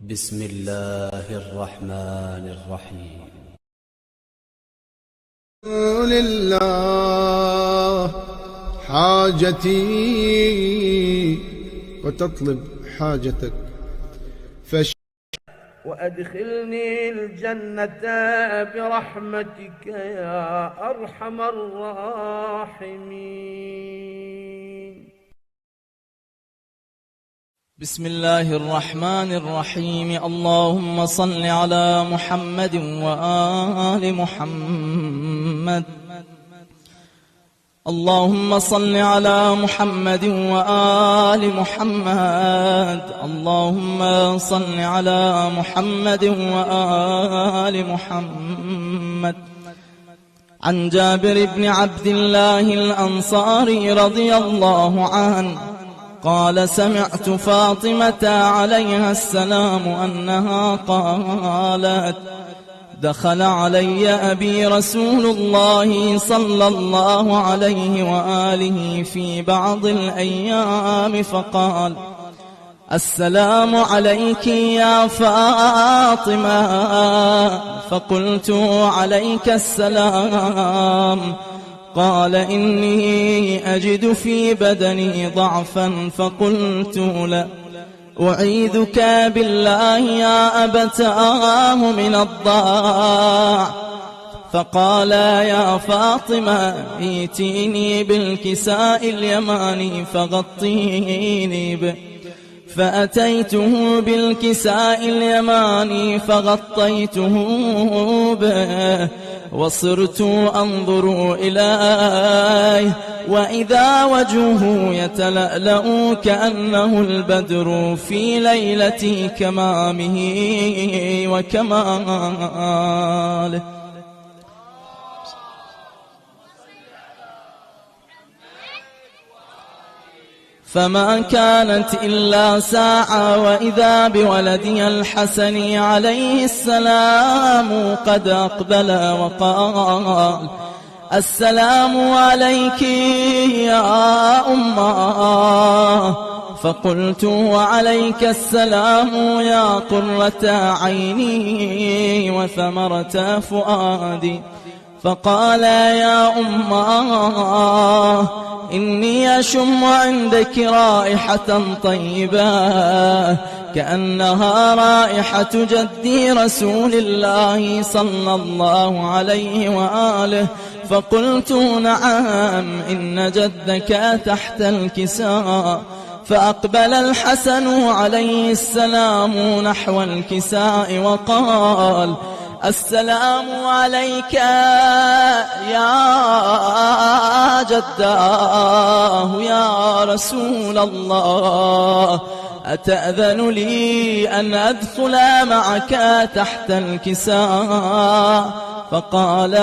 بسم الله الرحمن الرحيم. لله حاجتي وتطلب حاجتك وأدخلني الجنة برحمتك يا أرحم الراحمين. بسم الله الرحمن الرحيم. اللهم صل على محمد وآل محمد. اللهم صل على محمد وآل محمد. اللهم صل على محمد وآل محمد. عن جابر بن عبد الله الأنصاري رضي الله عنه قال: سمعت فاطمة عليها السلام أنها قالت: دخل علي أبي رسول الله صلى الله عليه وآله في بعض الأيام فقال: السلام عليك يا فاطمة. فقلت: عليك السلام. قال: إني أجد في بدني ضعفا. فقلت له: أعيذك بالله يا أبتاه من الضاع. فقال: يا فاطمة ائتيني بالكساء اليماني فغطيني به. فأتيته بالكساء اليماني فغطيته به، وصرت أنظر إليه وإذا وجهه يتلألأ كأنه البدر في ليلة كمامه وكماله. فما كانت إلا ساعة وإذا بولدي الحسن عليه السلام قد أقبل وقال: السلام عليك يا أمه. فقلت: وعليك السلام يا قرة عيني وثمرة فؤادي. فقال: يا أمه إني أشم عندك رائحة طيبة كأنها رائحة جدي رسول الله صلى الله عليه وآله. فقلت: نعم، إن جدك تحت الكساء. فأقبل الحسن عليه السلام نحو الكساء وقال: السلام عليك يا جداه يا رسول الله، أتأذن لي أن أدخل معك تحت الكساء؟ فقال: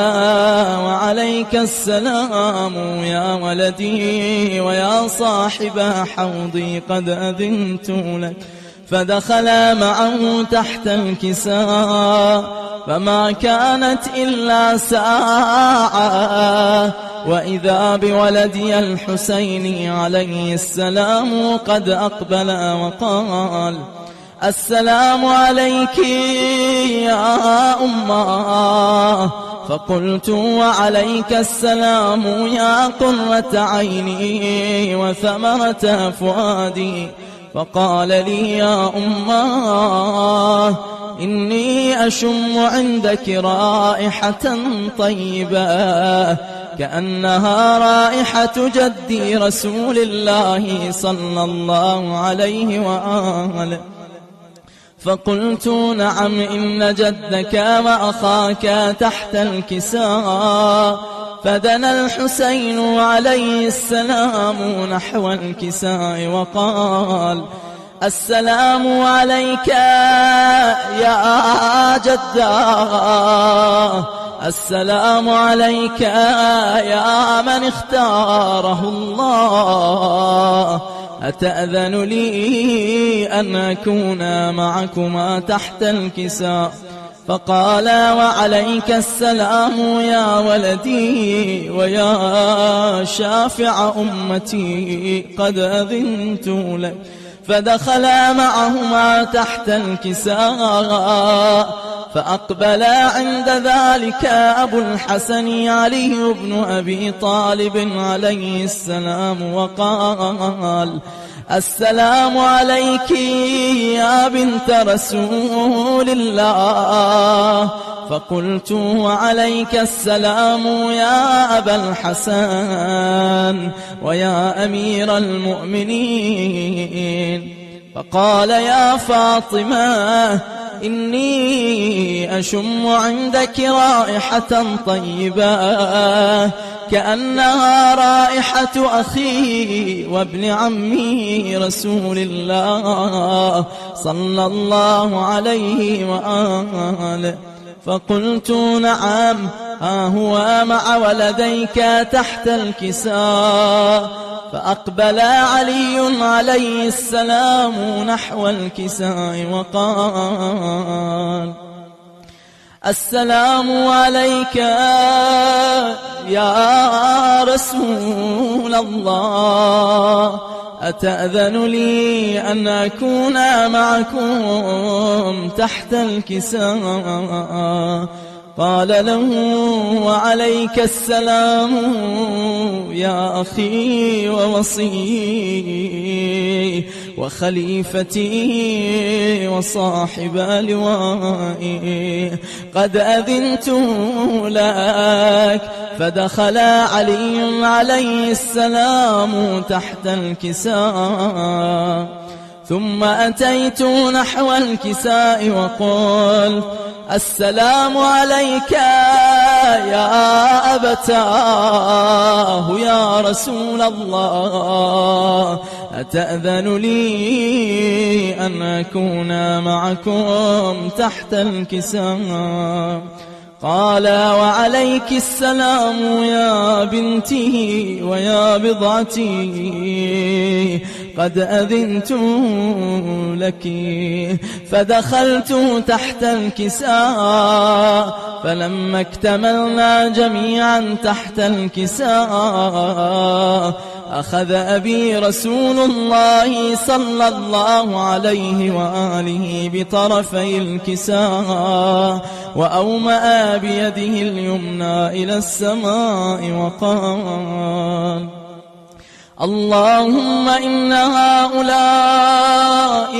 وعليك السلام يا ولدي ويا صاحب حوضي، قد أذنت لك. فدخل معه تحت الكساء، فما كانت إلا ساعة وإذا بولدي الحسين عليه السلام قد أقبل وقال: السلام عليك يا أمه. فقلت: وعليك السلام يا قرة عيني وثمرة فؤادي. فقال لي: يا أمه إني أشم عندك رائحة طيبة كأنها رائحة جدي رسول الله صلى الله عليه وآله. فقلت: نعم، إن جدك وأخاك تحت الكساء. فدنا الحسين عليه السلام نحو الكساء وقال: السلام عليك يا جداه. السلام عليك يا من اختاره الله، أتأذن لي أن أكون معكما تحت الكساء؟ فقال: وعليك السلام يا ولدي ويا شافع أمتي، قد أذنت لك. فدخلا معهما تحت الكساء، فأقبلا عند ذلك أبو الحسن علي بن أبي طالب عليه السلام وقال: السلام عليك يا بنت رسول الله. فقلت: وعليك السلام يا أبا الحسن ويا أمير المؤمنين. فقال: يا فاطمة، إني أشم عندك رائحة طيبة كأنها رائحة أخي وابن عمي رسول الله صلى الله عليه وآله. فقلت: نعم، هو مع ولديك تحت الكساء. فأقبلا علي عليه السلام نحو الكساء وقال: السلام عليك يا رسول الله، أتأذن لي أن أكون معكم تحت الكساء؟ قال له: وعليك السلام يا أخي ووصي وخليفتي وصاحب لوائي، قد أذنت لك. فدخل علي عليه السلام تحت الكساء، ثم أتيت نحو الكساء وقلت: السلام عليك يا أبتاه يا رسول الله، أتأذن لي أن أكون معكم تحت الكساء؟ قال: وعليك السلام يا بنتي ويا بضعتي، قد أذنت لك. فدخلت تحت الكساء، فلما اكتملنا جميعا تحت الكساء أخذ أبي رسول الله صلى الله عليه وآله بطرفي الكساء، وأومأ بيده اليمنى إلى السماء وقال: اللهم إن هؤلاء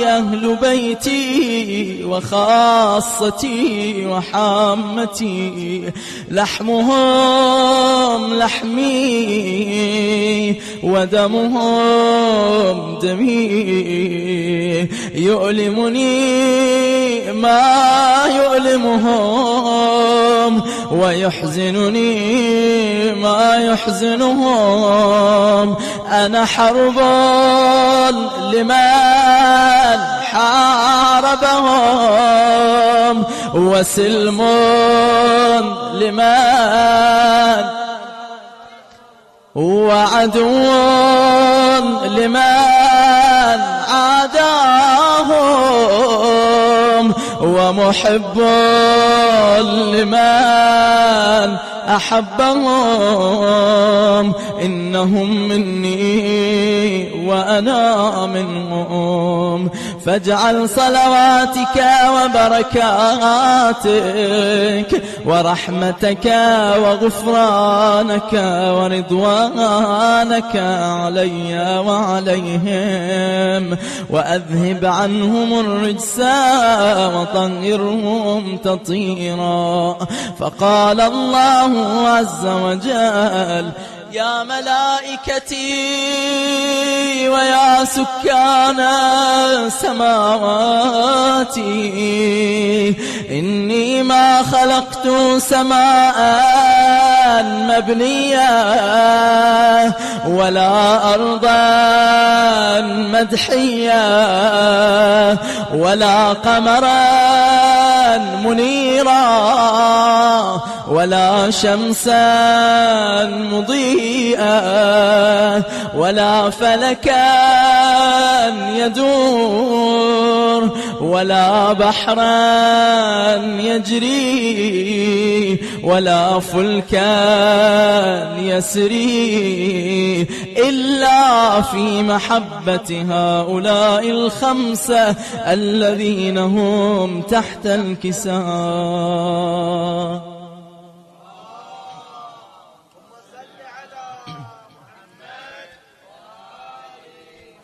أهل بيتي وخاصتي وحامتي، لحمهم لحمي ودمهم دمي، يؤلمني ما يؤلمهم ويحزنني ما يحزنهم. أنا حرب لمن حاربهم، وسلم لمن، وعدو لمن عاداهم، ومحب لمن أحبهم. إنهم مني وأنا منهم، فاجعل صلواتك وبركاتك ورحمتك وغفرانك ورضوانك علي وعليهم، وأذهب عنهم الرجس وطهرهم تطهيرا. فقال الله عز وجل: يا ملائكتي ويا سكان سماواتي، إني ما خلقت سماء مبنية ولا أرضا مدحية ولا قمرا منيرا ولا شمسا مضيئا ولا فلكا يدور ولا بحرا يجري ولا فلكا يسري إلا في محبة هؤلاء الخمسة الذين هم تحت الكساء.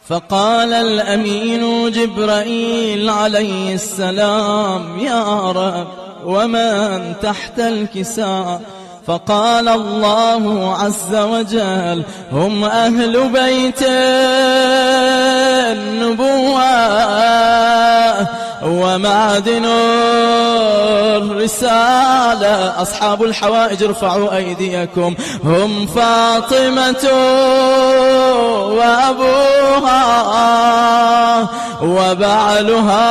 فقال الأمين جبرائيل عليه السلام: يا رب، ومن تحت الكساء؟ فقال الله عز وجل: هم أهل بيت النبوة ومعدن الرسالة. أصحاب الحوائج ارفعوا أيديكم. هم فاطمة وأبوها وبعلها.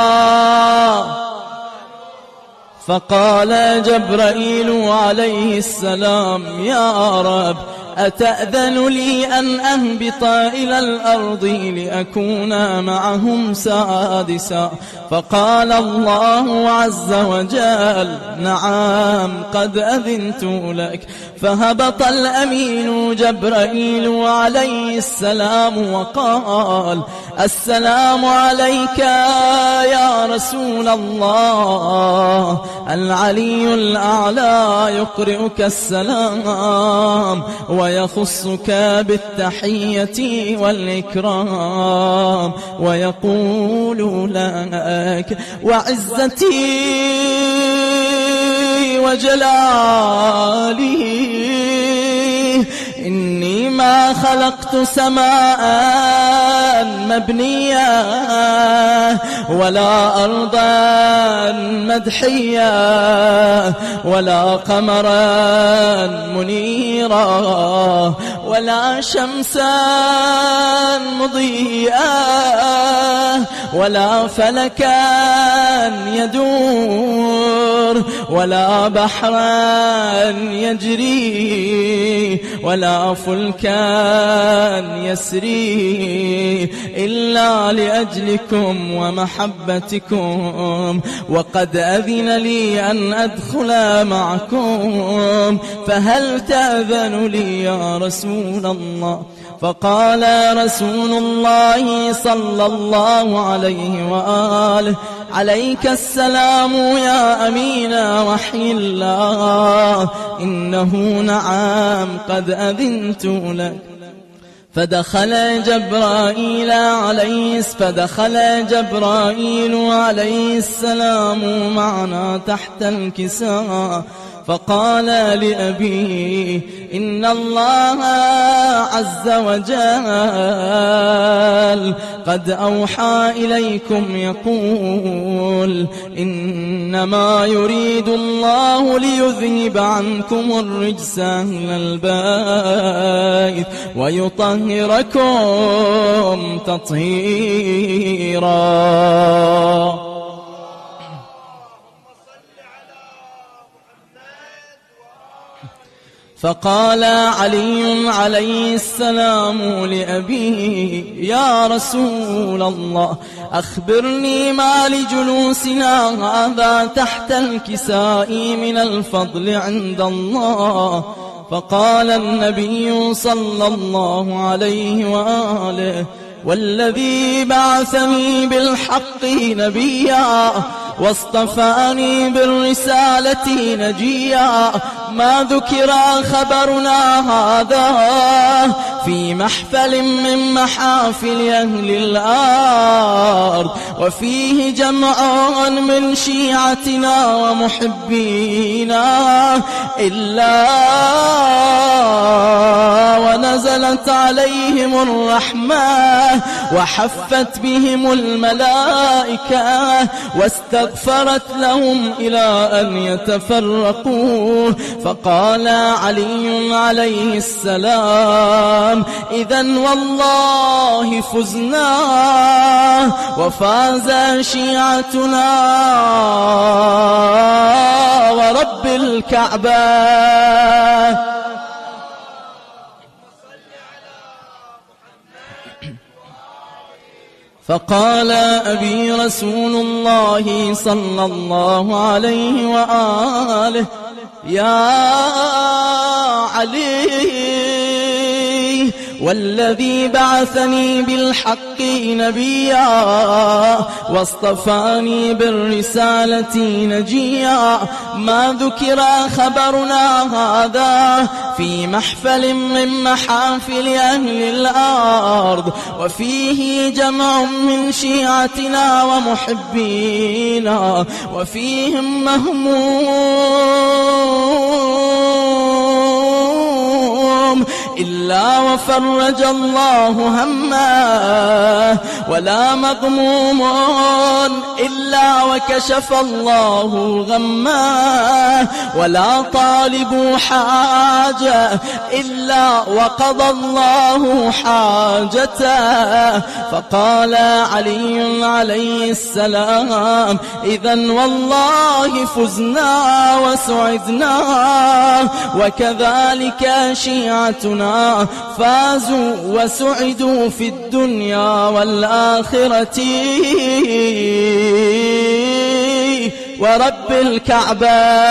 فقال جبرائيل عليه السلام: يا رب، أتأذن لي أن أهبط إلى الأرض لأكون معهم سادسا؟ فقال الله عز وجل: نعم، قد أذنت لك. فهبط الأمين جبرائيل عليه السلام وقال: السلام عليك يا رسول الله، العلي الأعلى يقرئك السلام ويخصك بالتحية والإكرام ويقول لك: وعزتي وجلالي إني ما خلقت سماء مبنية ولا أرضا مدحية ولا قمرا منيرا ولا شمسا مضيئا ولا فلكا يدور ولا بحرا يجري ولا فلكا يسري إلا لأجلكم ومحبتكم، وقد أذن لي أن أدخل معكم، فهل تأذن لي يا رسول الله؟ فقال رسول الله صلى الله عليه وآله: عليك السلام يا أمين وحي الله، إنه نعم قد أذنت لك. فدخل جبرائيل عليه السلام معنا تحت الكساء، فقال لأبيه: إن الله عز وجل قد أوحى إليكم يقول: إنما يريد الله ليذهب عنكم الرجس أهل البيت ويطهركم تطهيرا. فقال علي عليه السلام لأبيه: يا رسول الله، أخبرني ما لجلوسنا هذا تحت الكساء من الفضل عند الله. فقال النبي صلى الله عليه وآله: والذي بعثني بالحق نبيا واصطفاني بالرسالة نجيا، ما ذكر خبرنا هذا في محفل من محافل أهل الأرض، وفيه جمع من شيعتنا ومحبينا، إلا ونزلت عليهم الرحمة وحفت بهم الملائكة واستغفرت لهم إلى أن يتفرقوا. فقال علي عليه السلام: إذن والله فزنا وفاز شيعتنا ورب الكعبة. فقال أبي رسول الله صلى الله عليه وآله: يا علي والذي بعثني بالحق نبيا واصطفاني بالرسالة نجيا، ما ذكر خبرنا هذا في محفل من محافل أهل الأرض، وفيه جمع من شيعتنا ومحبينا، وفيهم مهموم إلا وفرج الله همه، ولا مغموم إلا وكشف الله غمه، ولا طالب حاجة إلا وقضى الله حاجته. فقال علي عليه السلام: إذن والله فزنا وسعدنا، وكذلك شيعتنا فازوا وسعدوا في الدنيا والآخرة ورب الكعبة.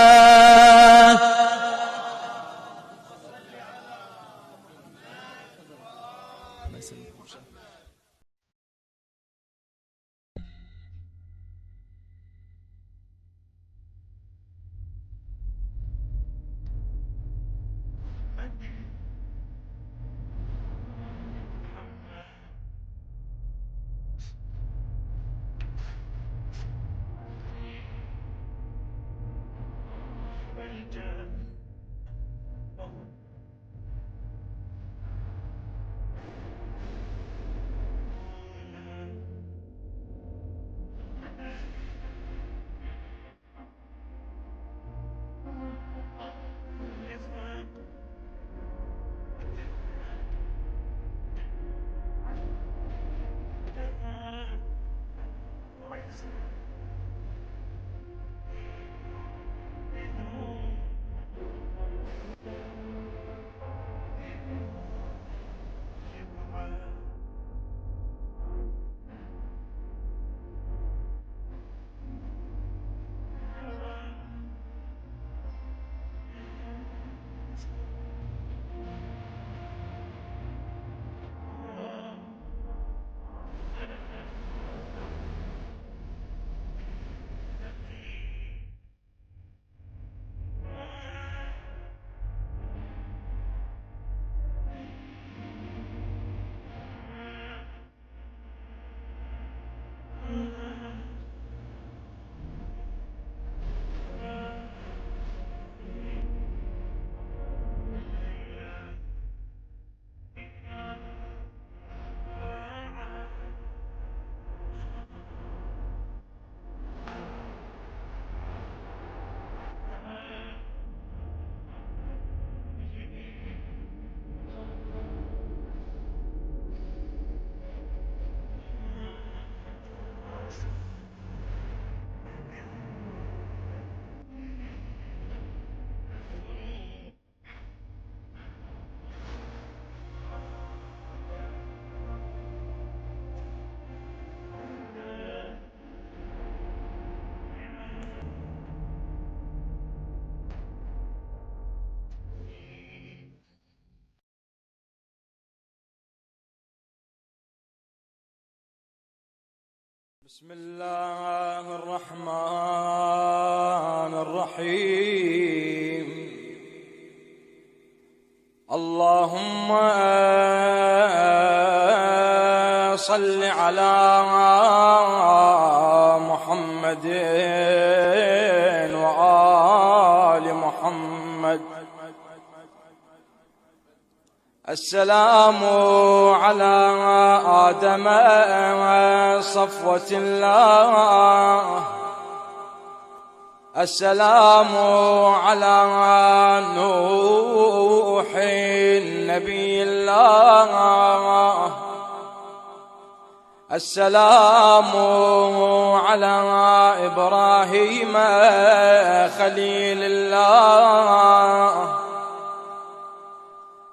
بسم الله الرحمن الرحيم. اللهم صل على محمد وآل محمد. السلام على آدم صفوة الله، السلام على نوح نبي الله، السلام على إبراهيم خليل الله،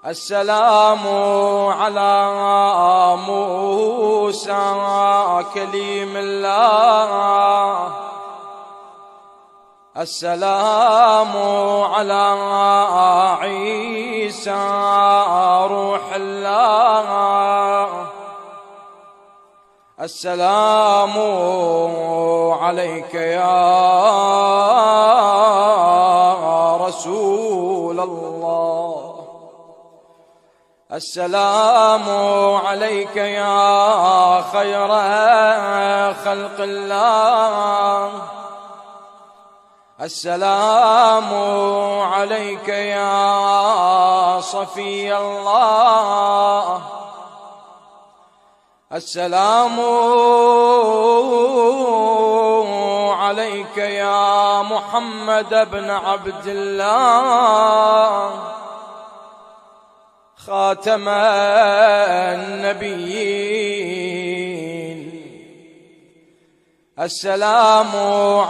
السلام على موسى كليم الله، السلام على عيسى روح الله. السلام عليك يا رسول الله. السلام عليك يا خير خلق الله. السلام عليك يا صفي الله. السلام عليك يا محمد بن عبد الله خاتم النبيين. السلام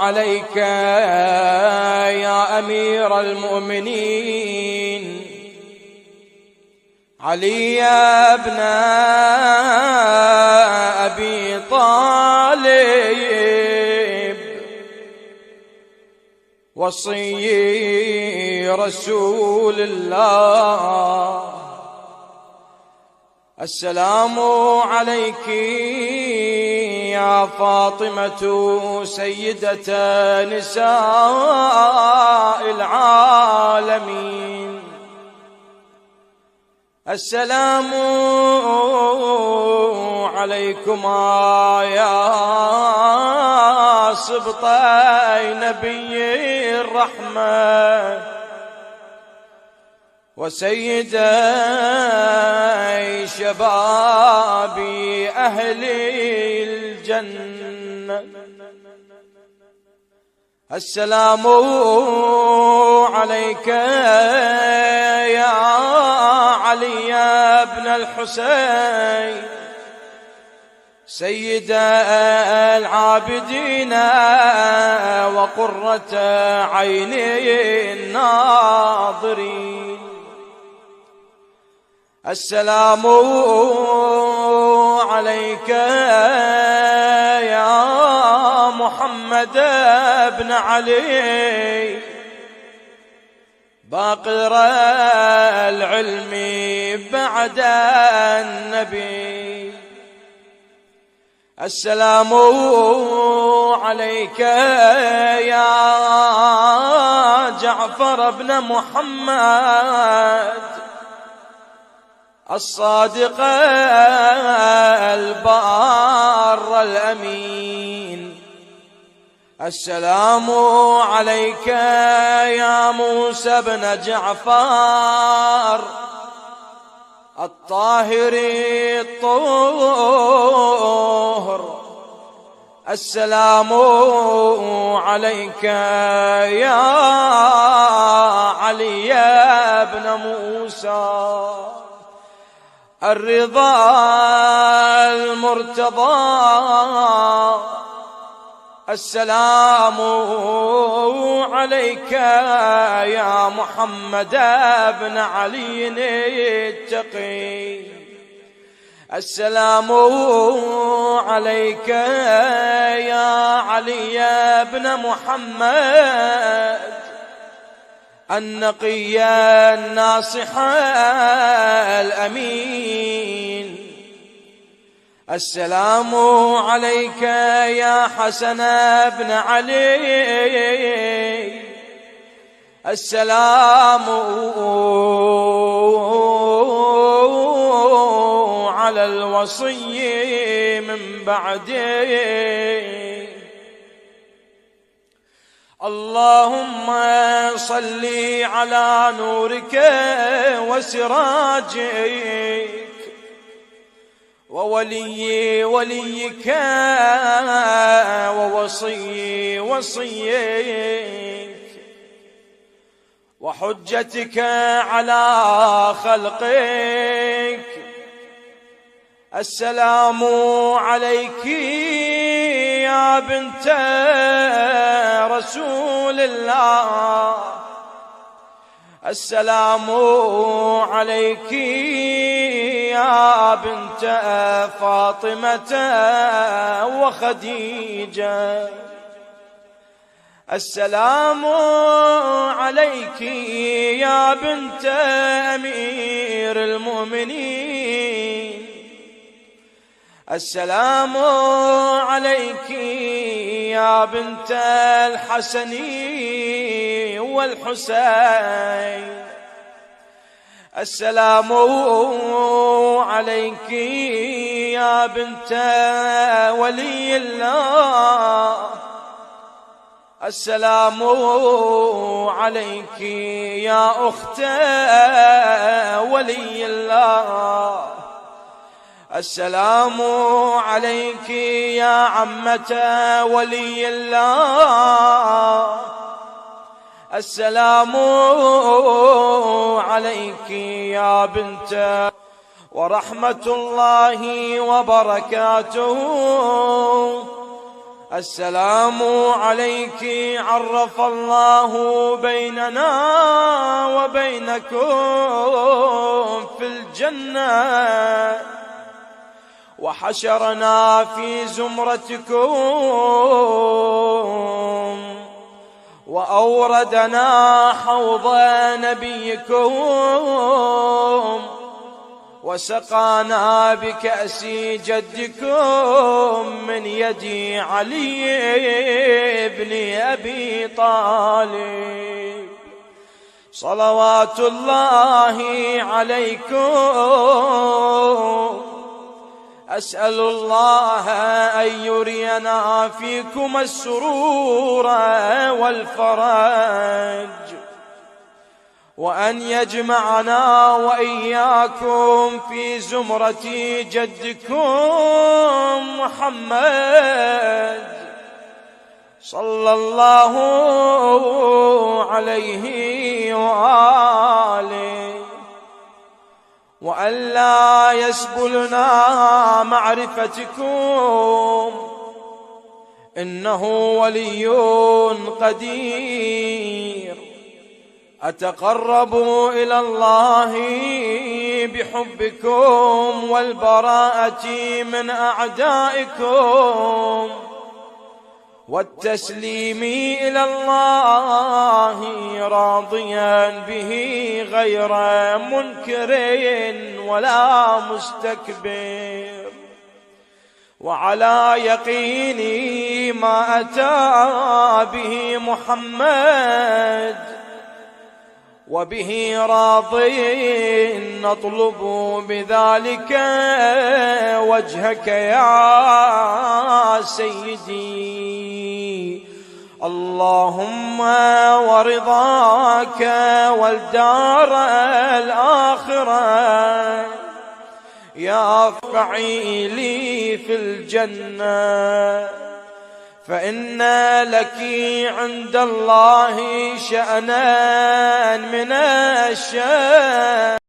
عليك يا أمير المؤمنين علي بن أبي طالب وصي رسول الله. السلام عليك يا فاطمة سيدة نساء العالمين. السلام عليكما يا سبطي نبي الرحمة وسيدي شباب أهل الجنة. السلام عليك يا علي بن الحسين سيد العابدين وقرة عين الناظرين. السلام عليك يا محمد بن علي باقر العلم بعد النبي. السلام عليك يا جعفر بن محمد الصادق البار الأمين. السلام عليك يا موسى بن جعفر الطاهر الطهر. السلام عليك يا علي بن موسى الرضا المرتضى. السلام عليك يا محمد بن علي التقي. السلام عليك يا علي بن محمد النقي الناصح الأمين. السلام عليك يا حسن بن علي. السلام على الوصي من بعدي. اللهم صل على نورك وسراجك وولي وليك ووصي وصيك وحجتك على خلقك. السلام عليك يا بنت رسول الله. السلام عليك يا بنت فاطمة وخديجة. السلام عليك يا بنت أمير المؤمنين، السلام عليك يا بنت الحسن والحسين، السلام عليك يا بنت ولي الله، السلام عليك يا أخت ولي الله، السلام عليك يا عمة ولي الله، السلام عليك يا بنت، ورحمة الله وبركاته، السلام عليك عرف الله بيننا وبينكم في الجنة، وحشرنا في زمرتكم، وأوردنا حوض نبيكم، وسقانا بكأس جدكم من يد علي بن أبي طالب، صلوات الله عليكم. أسأل الله أن يرينا فيكم السرور والفرج، وأن يجمعنا وإياكم في زمرة جدكم محمد صلى الله عليه وآله، وأن لا يسبلنا معرفتكم، إنه ولي قدير. أتقرب إلى الله بحبكم والبراءة من أعدائكم، والتسليم إلى الله راضيا به غير منكر ولا مستكبر، وعلى يقين ما أتى به محمد، وبه راضي نطلب بذلك وجهك يا سيدي، اللهم ورضاك والدار الآخرة يا فعيلي في الجنة، فإن لك عند الله شأنا من الشأن